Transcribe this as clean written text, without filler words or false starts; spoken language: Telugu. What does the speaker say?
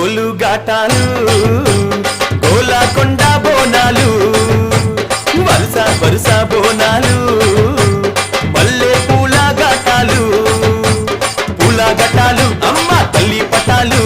ఒంగోలు ఘాటాలు గోలకొండ బోనాలు వరుస వరుస బోనాలు మల్లె పూల ఘాటాలు అమ్మ తల్లి పటాలు